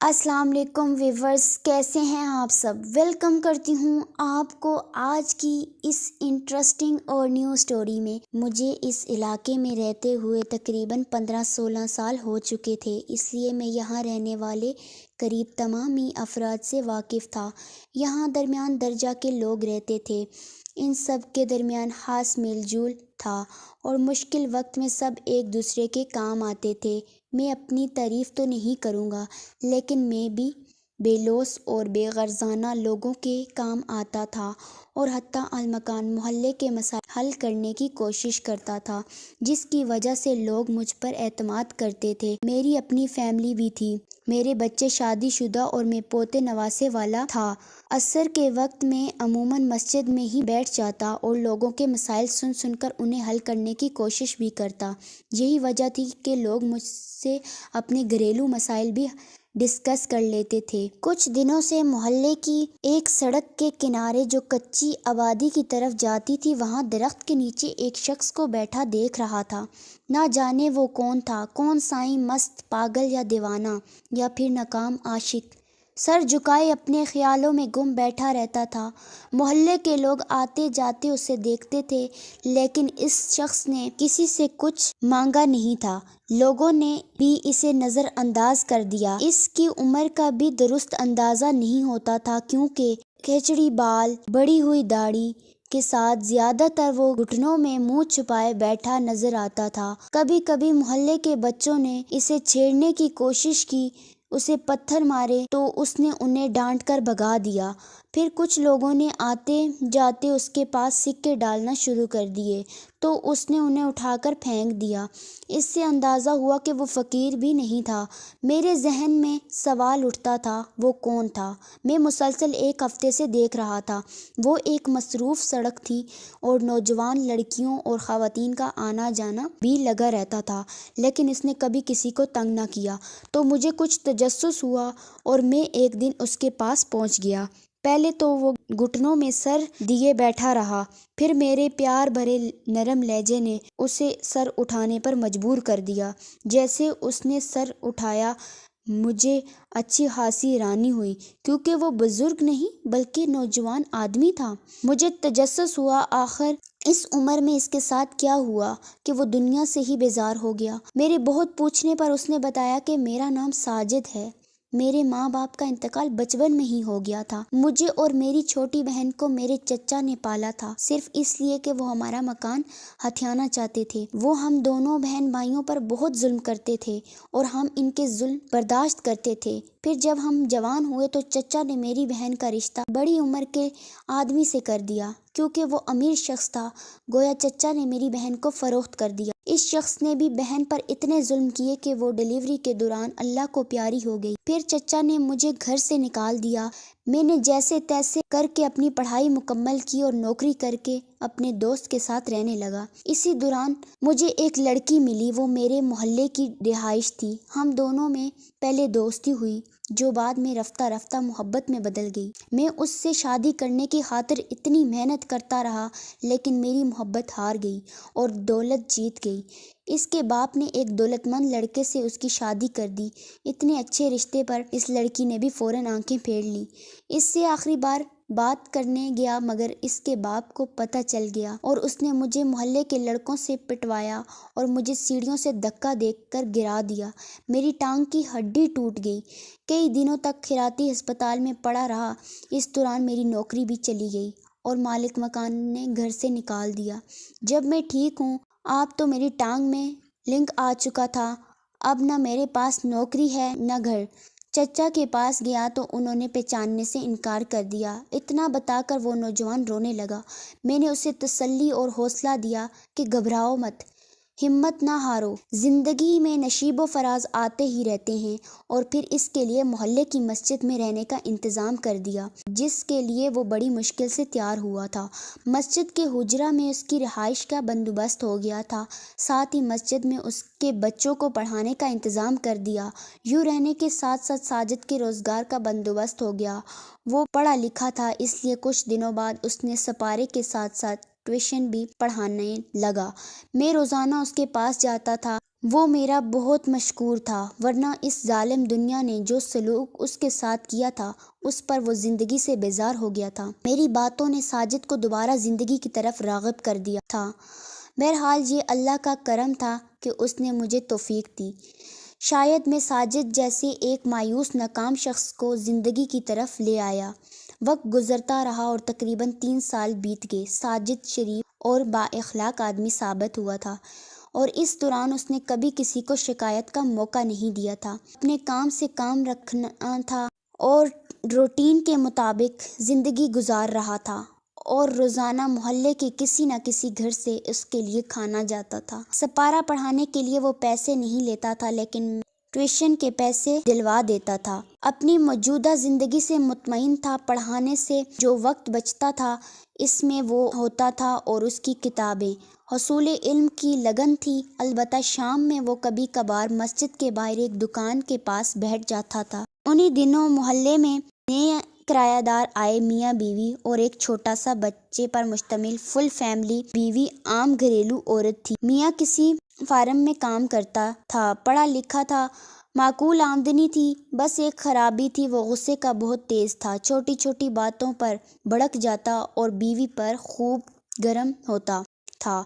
السلام علیکم ویورز، کیسے ہیں آپ سب؟ ویلکم کرتی ہوں آپ کو آج کی اس انٹرسٹنگ اور نیو سٹوری میں۔ مجھے اس علاقے میں رہتے ہوئے تقریباً 15-16 سال ہو چکے تھے، اس لیے میں یہاں رہنے والے قریب تمام ہی افراد سے واقف تھا۔ یہاں درمیان درجہ کے لوگ رہتے تھے، ان سب کے درمیان خاص میل جول تھا اور مشکل وقت میں سب ایک دوسرے کے کام آتے تھے۔ میں اپنی تعریف تو نہیں کروں گا، لیکن میں بھی بے لوث اور بے غرضانہ لوگوں کے کام آتا تھا اور حتی المکان محلے کے مسائل حل کرنے کی کوشش کرتا تھا، جس کی وجہ سے لوگ مجھ پر اعتماد کرتے تھے۔ میری اپنی فیملی بھی تھی، میرے بچے شادی شدہ اور میں پوتے نواسے والا تھا۔ عصر کے وقت میں عموماً مسجد میں ہی بیٹھ جاتا اور لوگوں کے مسائل سن سن کر انہیں حل کرنے کی کوشش بھی کرتا۔ یہی وجہ تھی کہ لوگ مجھ سے اپنے گھریلو مسائل بھی ڈسکس کر لیتے تھے۔ کچھ دنوں سے محلے کی ایک سڑک کے کنارے جو کچی آبادی کی طرف جاتی تھی، وہاں درخت کے نیچے ایک شخص کو بیٹھا دیکھ رہا تھا۔ نہ جانے وہ کون تھا، کون سائیں مست، پاگل یا دیوانہ، یا پھر ناکام عاشق۔ سر جھکائے اپنے خیالوں میں گم بیٹھا رہتا تھا۔ محلے کے لوگ آتے جاتے اسے دیکھتے تھے، لیکن اس شخص نے کسی سے کچھ مانگا نہیں تھا۔ لوگوں نے بھی اسے نظر انداز کر دیا۔ اس کی عمر کا بھی درست اندازہ نہیں ہوتا تھا، کیونکہ کھچڑی بال، بڑھی ہوئی داڑھی کے ساتھ زیادہ تر وہ گھٹنوں میں منہ چھپائے بیٹھا نظر آتا تھا۔ کبھی کبھی محلے کے بچوں نے اسے چھیڑنے کی کوشش کی، اسے پتھر مارے تو اس نے انہیں ڈانٹ کر بھگا دیا۔ پھر کچھ لوگوں نے آتے جاتے اس کے پاس سکے ڈالنا شروع کر دیے تو اس نے انہیں اٹھا کر پھینک دیا۔ اس سے اندازہ ہوا کہ وہ فقیر بھی نہیں تھا۔ میرے ذہن میں سوال اٹھتا تھا، وہ کون تھا؟ میں مسلسل ایک ہفتے سے دیکھ رہا تھا۔ وہ ایک مصروف سڑک تھی اور نوجوان لڑکیوں اور خواتین کا آنا جانا بھی لگا رہتا تھا، لیکن اس نے کبھی کسی کو تنگ نہ کیا۔ تو مجھے کچھ تجسس ہوا اور میں ایک دن اس کے پاس پہنچ گیا۔ پہلے تو وہ گھٹنوں میں سر دیے بیٹھا رہا، پھر میرے پیار بھرے نرم لہجے نے اسے سر اٹھانے پر مجبور کر دیا۔ جیسے اس نے سر اٹھایا، مجھے اچھی خاصی حیرانی ہوئی، کیونکہ وہ بزرگ نہیں بلکہ نوجوان آدمی تھا۔ مجھے تجسس ہوا، آخر اس عمر میں اس کے ساتھ کیا ہوا کہ وہ دنیا سے ہی بیزار ہو گیا۔ میرے بہت پوچھنے پر اس نے بتایا کہ میرا نام ساجد ہے۔ میرے ماں باپ کا انتقال بچپن میں ہی ہو گیا تھا۔ مجھے اور میری چھوٹی بہن کو میرے چچا نے پالا تھا، صرف اس لیے کہ وہ ہمارا مکان ہتھیانا چاہتے تھے۔ وہ ہم دونوں بہن بھائیوں پر بہت ظلم کرتے تھے اور ہم ان کے ظلم برداشت کرتے تھے۔ پھر جب ہم جوان ہوئے تو چچا نے میری بہن کا رشتہ بڑی عمر کے آدمی سے کر دیا، کیونکہ وہ امیر شخص تھا۔ گویا چچا نے میری بہن کو فروخت کر دیا۔ اس شخص نے بھی بہن پر اتنے ظلم کیے کہ وہ ڈیلیوری کے دوران اللہ کو پیاری ہو گئی۔ پھر چچا نے مجھے گھر سے نکال دیا۔ میں نے جیسے تیسے کر کے اپنی پڑھائی مکمل کی اور نوکری کر کے اپنے دوست کے ساتھ رہنے لگا۔ اسی دوران مجھے ایک لڑکی ملی، وہ میرے محلے کی رہائش تھی۔ ہم دونوں میں پہلے دوستی ہوئی، جو بعد میں رفتہ رفتہ محبت میں بدل گئی۔ میں اس سے شادی کرنے کی خاطر اتنی محنت کرتا رہا، لیکن میری محبت ہار گئی اور دولت جیت گئی۔ اس کے باپ نے ایک دولت مند لڑکے سے اس کی شادی کر دی۔ اتنے اچھے رشتے پر اس لڑکی نے بھی فوراً آنکھیں پھیر لیں۔ اس سے آخری بار بات کرنے گیا، مگر اس کے باپ کو پتہ چل گیا اور اس نے مجھے محلے کے لڑکوں سے پٹوایا اور مجھے سیڑھیوں سے دھکا دے کر گرا دیا۔ میری ٹانگ کی ہڈی ٹوٹ گئی۔ کئی دنوں تک خیراتی ہسپتال میں پڑا رہا۔ اس دوران میری نوکری بھی چلی گئی اور مالک مکان نے گھر سے نکال دیا۔ جب میں ٹھیک ہوں، آپ تو میری ٹانگ میں لنک آ چکا تھا۔ اب نہ میرے پاس نوکری ہے نہ گھر۔ چچا کے پاس گیا تو انہوں نے پہچاننے سے انکار کر دیا۔ اتنا بتا کر وہ نوجوان رونے لگا۔ میں نے اسے تسلی اور حوصلہ دیا کہ گھبراؤ مت، ہمت نہ ہارو، زندگی میں نشیب و فراز آتے ہی رہتے ہیں۔ اور پھر اس کے لیے محلے کی مسجد میں رہنے کا انتظام کر دیا، جس کے لیے وہ بڑی مشکل سے تیار ہوا تھا۔ مسجد کے حجرہ میں اس کی رہائش کا بندوبست ہو گیا تھا، ساتھ ہی مسجد میں اس کے بچوں کو پڑھانے کا انتظام کر دیا۔ یوں رہنے کے ساتھ ساتھ ساجد کے روزگار کا بندوبست ہو گیا۔ وہ پڑھا لکھا تھا، اس لیے کچھ دنوں بعد اس نے سپارے کے ساتھ ساتھ ٹیوشن بھی پڑھانے لگا۔ میں روزانہ اس کے پاس جاتا تھا۔ وہ میرا بہت مشکور تھا، ورنہ اس ظالم دنیا نے جو سلوک اس کے ساتھ کیا تھا اس پر وہ زندگی سے بیزار ہو گیا تھا۔ میری باتوں نے ساجد کو دوبارہ زندگی کی طرف راغب کر دیا تھا۔ بہرحال یہ اللہ کا کرم تھا کہ اس نے مجھے توفیق دی۔ شاید میں ساجد جیسے ایک مایوس ناکام شخص کو زندگی کی طرف لے آیا۔ وقت گزرتا رہا اور تقریباً 3 سال بیت گئے۔ ساجد شریف اور با اخلاق آدمی ثابت ہوا تھا اور اس دوران اس نے کبھی کسی کو شکایت کا موقع نہیں دیا تھا۔ اپنے کام سے کام رکھنا تھا اور روٹین کے مطابق زندگی گزار رہا تھا، اور روزانہ محلے کے کسی نہ کسی گھر سے اس کے لیے کھانا جاتا تھا۔ سپارہ پڑھانے کے لیے وہ پیسے نہیں لیتا تھا، لیکن ٹیوشن کے پیسے دلوا دیتا تھا۔ اپنی موجودہ زندگی سے مطمئن تھا۔ پڑھانے سے جو وقت بچتا تھا اس میں وہ ہوتا تھا اور اس کی کتابیں، حصول علم کی لگن تھی۔ البتہ شام میں وہ کبھی کبھار مسجد کے باہر ایک دکان کے پاس بیٹھ جاتا تھا۔ انہی دنوں محلے میں نئے کرایہ دار آئے۔ میاں بیوی اور ایک چھوٹا سا بچے پر مشتمل فل فیملی۔ بیوی عام گھریلو عورت تھی۔ میاں کسی فارم میں کام کرتا تھا، پڑھا لکھا تھا، معقول آمدنی تھی۔ بس ایک خرابی تھی، وہ غصے کا بہت تیز تھا، چھوٹی چھوٹی باتوں پر بھڑک جاتا اور بیوی پر خوب گرم ہوتا تھا۔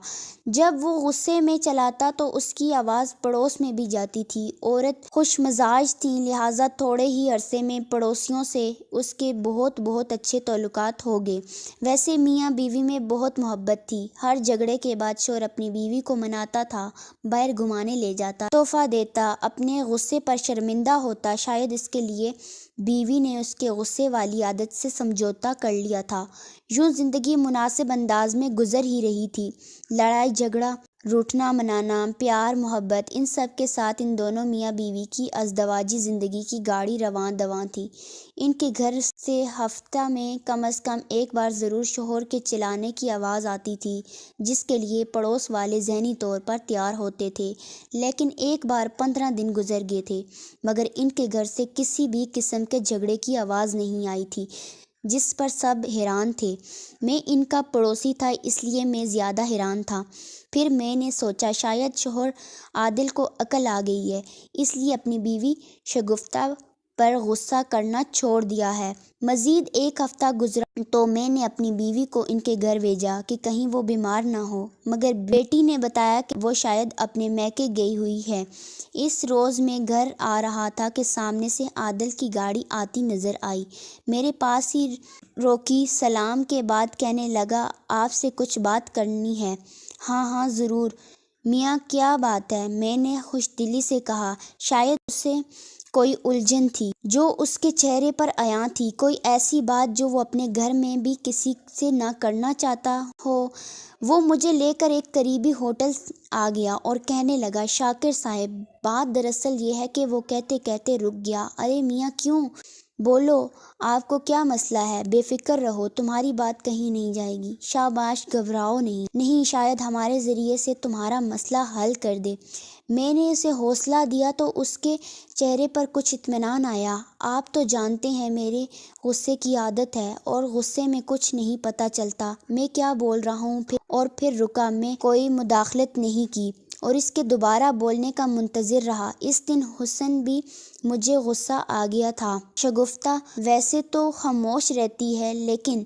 جب وہ غصے میں چلاتا تو اس کی آواز پڑوس میں بھی جاتی تھی۔ عورت خوش مزاج تھی، لہٰذا تھوڑے ہی عرصے میں پڑوسیوں سے اس کے بہت اچھے تعلقات ہو گئے۔ ویسے میاں بیوی میں بہت محبت تھی۔ ہر جھگڑے کے بعد شوہر اپنی بیوی کو مناتا تھا، باہر گھمانے لے جاتا، تحفہ دیتا، اپنے غصے پر شرمندہ ہوتا۔ شاید اس کے لیے بیوی نے اس کے غصے والی عادت سے سمجھوتا کر لیا تھا۔ یوں زندگی مناسب انداز میں گزر ہی رہی تھی۔ لڑائی جھگڑا، روٹھنا منانا، پیار محبت، ان سب کے ساتھ ان دونوں میاں بیوی کی ازدواجی زندگی کی گاڑی رواں دواں تھی۔ ان کے گھر سے ہفتہ میں کم از کم ایک بار ضرور شوہر کے چلانے کی آواز آتی تھی، جس کے لیے پڑوس والے ذہنی طور پر تیار ہوتے تھے۔ لیکن ایک بار 15 دن گزر گئے تھے مگر ان کے گھر سے کسی بھی قسم کے جھگڑے کی آواز نہیں آئی تھی، جس پر سب حیران تھے۔ میں ان کا پڑوسی تھا، اس لیے میں زیادہ حیران تھا۔ پھر میں نے سوچا شاید شوہر عادل کو عقل آ گئی ہے، اس لیے اپنی بیوی شگفتہ پر غصہ کرنا چھوڑ دیا ہے۔ مزید ایک ہفتہ گزرا تو میں نے اپنی بیوی کو ان کے گھر بھیجا کہ کہیں وہ بیمار نہ ہو، مگر بیٹی نے بتایا کہ وہ شاید اپنے میکے گئی ہوئی ہے۔ اس روز میں گھر آ رہا تھا کہ سامنے سے عادل کی گاڑی آتی نظر آئی۔ میرے پاس ہی روکی، سلام کے بعد کہنے لگا آپ سے کچھ بات کرنی ہے۔ ہاں ضرور میاں، کیا بات ہے؟ میں نے خوش دلی سے کہا۔ شاید اسے کوئی الجھن تھی جو اس کے چہرے پر عیاں تھی، کوئی ایسی بات جو وہ اپنے گھر میں بھی کسی سے نہ کرنا چاہتا ہو۔ وہ مجھے لے کر ایک قریبی ہوٹل آ گیا اور کہنے لگا شاکر صاحب، بات دراصل یہ ہے کہ وہ کہتے کہتے رک گیا۔ ارے میاں کیوں؟ بولو، آپ کو کیا مسئلہ ہے؟ بے فکر رہو، تمہاری بات کہیں نہیں جائے گی۔ شاباش، گھبراؤ نہیں، شاید ہمارے ذریعے سے تمہارا مسئلہ حل کر دے۔ میں نے اسے حوصلہ دیا تو اس کے چہرے پر کچھ اطمینان آیا۔ آپ تو جانتے ہیں میرے غصے کی عادت ہے اور غصے میں کچھ نہیں پتہ چلتا میں کیا بول رہا ہوں، پھر رکا۔ میں کوئی مداخلت نہیں کی اور اس کے دوبارہ بولنے کا منتظر رہا۔ اس دن حسن بھی مجھے غصہ آ گیا تھا۔ شگفتہ ویسے تو خاموش رہتی ہے، لیکن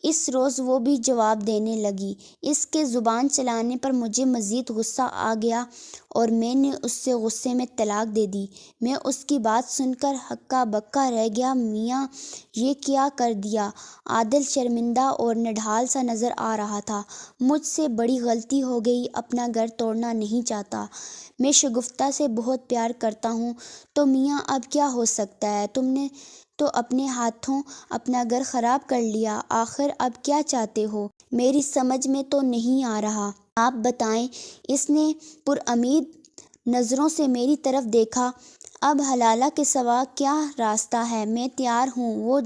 اس روز وہ بھی جواب دینے لگی۔ اس کے زبان چلانے پر مجھے مزید غصہ آ گیا اور میں نے اس سے غصے میں طلاق دے دی۔ میں اس کی بات سن کر ہکا بکا رہ گیا۔ میاں یہ کیا کر دیا؟ عادل شرمندہ اور نڈھال سا نظر آ رہا تھا۔ مجھ سے بڑی غلطی ہو گئی، اپنا گھر توڑنا نہیں چاہتا، میں شگفتہ سے بہت پیار کرتا ہوں۔ تو میاں اب کیا ہو سکتا ہے؟ تم نے تو اپنے ہاتھوں اپنا گھر خراب کر لیا، آخر اب کیا چاہتے ہو؟ میری سمجھ میں تو نہیں آ رہا، آپ بتائیں۔ اس نے پرامید نظروں سے میری طرف دیکھا۔ اب حلالہ کے سوا کیا راستہ ہے؟ میں تیار ہوں، وہ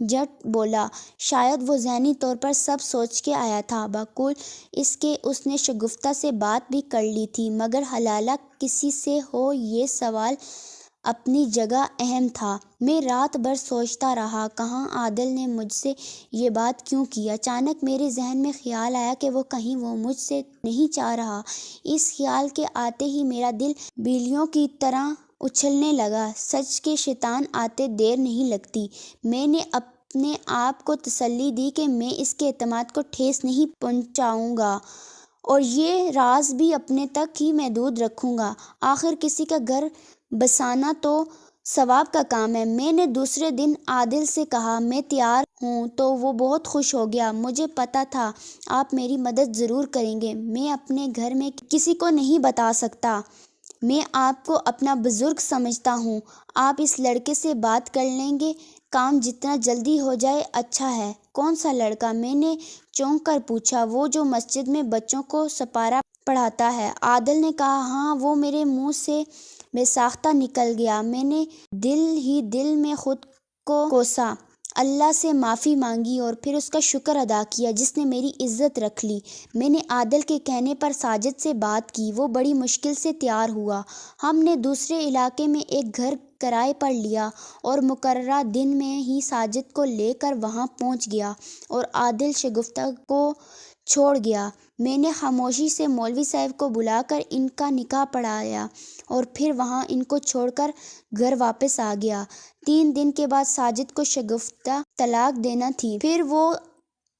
جھٹ بولا۔ شاید وہ ذہنی طور پر سب سوچ کے آیا تھا، بقول اس کے اس نے شگفتہ سے بات بھی کر لی تھی، مگر حلالہ کسی سے ہو یہ سوال اپنی جگہ اہم تھا۔ میں رات بھر سوچتا رہا کہاں عادل نے مجھ سے یہ بات کیوں کی۔ اچانک میرے ذہن میں خیال آیا کہ کہیں وہ مجھ سے نہیں چاہ رہا۔ اس خیال کے آتے ہی میرا دل بیلیوں کی طرح اچھلنے لگا۔ سچ کے شیطان آتے دیر نہیں لگتی۔ میں نے اپنے آپ کو تسلی دی کہ میں اس کے اعتماد کو ٹھیس نہیں پہنچاؤں گا اور یہ راز بھی اپنے تک ہی محدود رکھوں گا۔ آخر کسی کا گھر بسانا تو ثواب کا کام ہے۔ میں نے دوسرے دن عادل سے کہا میں تیار ہوں تو وہ بہت خوش ہو گیا۔ مجھے پتا تھا آپ میری مدد ضرور کریں گے۔ میں اپنے گھر میں کسی کو نہیں بتا سکتا۔ میں آپ کو اپنا بزرگ سمجھتا ہوں۔ آپ اس لڑکے سے بات کر لیں گے؟ کام جتنا جلدی ہو جائے اچھا ہے۔ کون سا لڑکا؟ میں نے چونک کر پوچھا۔ وہ جو مسجد میں بچوں کو سپارہ پڑھاتا ہے۔ عادل نے کہا ہاں۔ وہ میرے منہ سے بے ساختہ نکل گیا۔ میں نے دل ہی دل میں خود کو کوسا، اللہ سے معافی مانگی اور پھر اس کا شکر ادا کیا جس نے میری عزت رکھ لی۔ میں نے عادل کے کہنے پر ساجد سے بات کی۔ وہ بڑی مشکل سے تیار ہوا۔ ہم نے دوسرے علاقے میں ایک گھر کرائے پر لیا اور مقررہ دن میں ہی ساجد کو لے کر وہاں پہنچ گیا اور عادل شگفتہ کو چھوڑ گیا۔ میں نے خاموشی سے مولوی صاحب کو بلا کر ان کا نکاح پڑھایا اور پھر وہاں ان کو چھوڑ کر گھر واپس آ گیا۔ 3 دن کے بعد ساجد کو شگفتہ طلاق دینا تھی۔ پھر وہ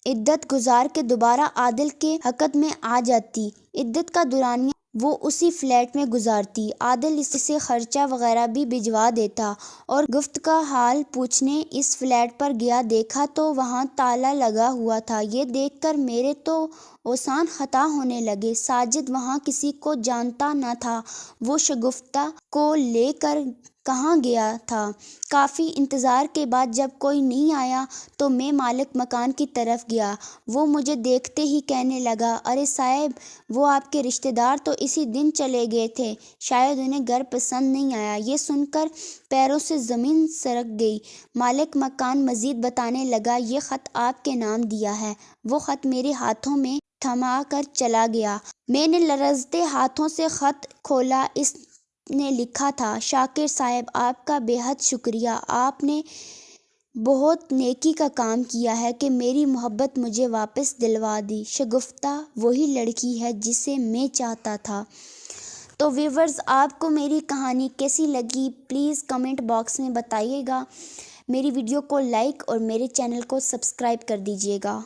عدت گزار کے دوبارہ عادل کے حقت میں آ جاتی۔ عدت کا دورانیہ وہ اسی فلیٹ میں گزارتی۔ عادل اسے خرچہ وغیرہ بھی بھجوا دیتا اور گفت کا حال پوچھنے اس فلیٹ پر گیا۔ دیکھا تو وہاں تالا لگا ہوا تھا۔ یہ دیکھ کر میرے تو اوسان خطا ہونے لگے۔ ساجد وہاں کسی کو جانتا نہ تھا۔ وہ شگفتہ کو لے کر کہاں گیا تھا؟ کافی انتظار کے بعد جب کوئی نہیں آیا تو میں مالک مکان کی طرف گیا۔ وہ مجھے دیکھتے ہی کہنے لگا ارے صاحب، وہ آپ کے رشتہ دار تو اسی دن چلے گئے تھے، شاید انہیں گھر پسند نہیں آیا۔ یہ سن کر پیروں سے زمین سرک گئی۔ مالک مکان مزید بتانے لگا یہ خط آپ کے نام دیا ہے۔ وہ خط میرے ہاتھوں میں تھما کر چلا گیا۔ میں نے لرزتے ہاتھوں سے خط کھولا۔ اس نے لکھا تھا شاکر صاحب، آپ کا بے حد شکریہ۔ آپ نے بہت نیکی کا کام کیا ہے کہ میری محبت مجھے واپس دلوا دی۔ شگفتہ وہی لڑکی ہے جسے میں چاہتا تھا۔ تو ویورز، آپ کو میری کہانی کیسی لگی پلیز کمنٹ باکس میں بتائیے گا۔ میری ویڈیو کو لائک اور میرے چینل کو سبسکرائب کر دیجیے گا۔